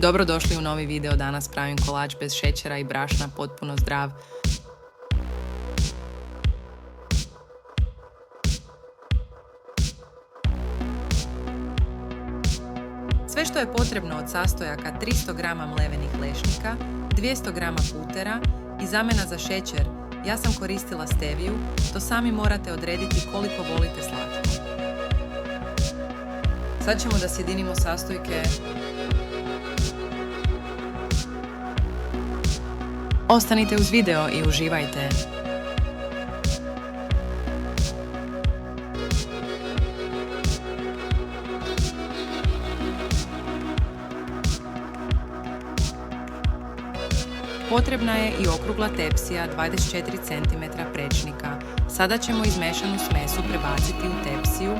Dobrodošli u novi video, danas pravim kolač bez šećera i brašna, potpuno zdrav. Sve što je potrebno od sastojaka: 300 g mlevenih lešnika, 200 g putera i zamjena za šećer. Ja sam koristila steviju, to sami morate odrediti koliko volite slatko. Sad ćemo da sjedinimo sastojke. Ostanite uz video i uživajte. Potrebna je i okrugla tepsija 24 cm prečnika. Sada ćemo izmešanu smesu prebaciti u tepsiju.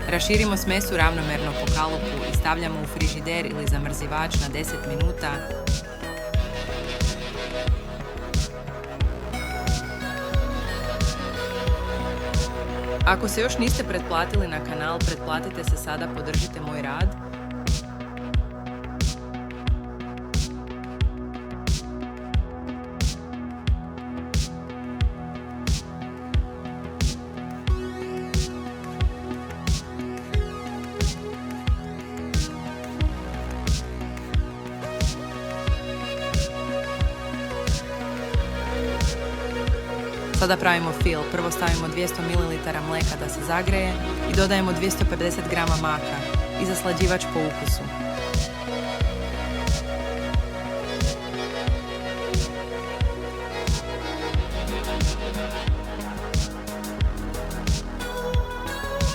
Raširimo smesu ravnomerno po kalupu i stavljamo u frižider ili zamrzivač na 10 minuta. Ako se još niste pretplatili na kanal, pretplatite se sada, podržite moj rad. Sada pravimo fil. Prvo stavimo 200 ml mlijeka da se zagreje i dodajemo 250 g maka i zaslađivač po ukusu.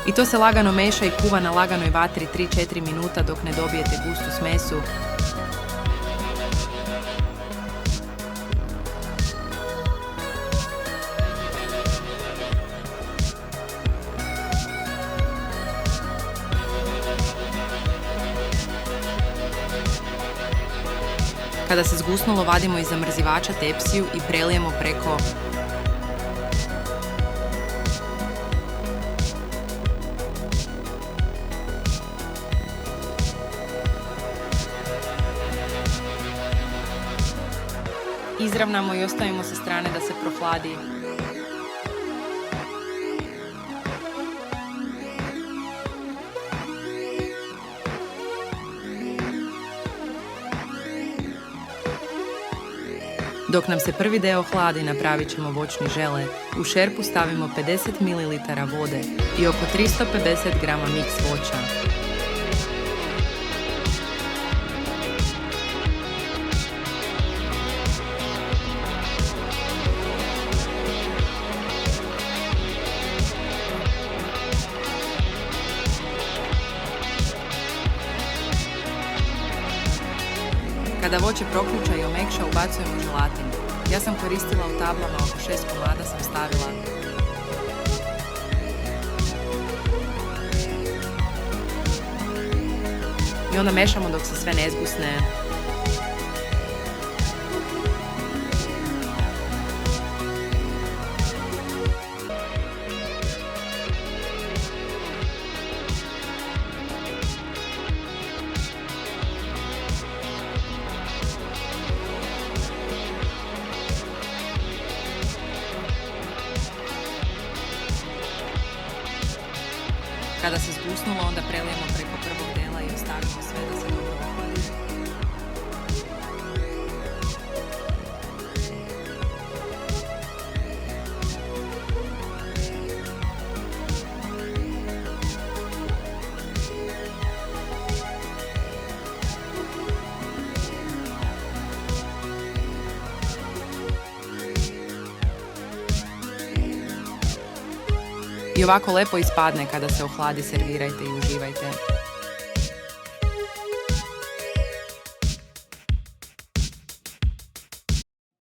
I to se lagano meša i kuva na laganoj vatri 3-4 minuta dok ne dobijete gustu smesu. Kada se zgusnulo, vadimo iz zamrzivača tepsiju i prelijemo preko. Izravnamo i ostavimo sa strane da se prohladi. Dok nam se prvi deo hladi, napravit ćemo voćni žele. U šerpu stavimo 50 ml vode i oko 350 g miks voća. Kada voće proključa i omekša, ubacujemo želatin. Ja sam koristila u tablama, oko 6 komada sam stavila. I onda mešamo dok se sve ne zgusne. Kada se zgusnulo, onda prelijemo preko prvog dela i ostavimo sve da se dobro ohladi. I ovako lepo ispadne. Kada se ohladi, servirajte i uživajte.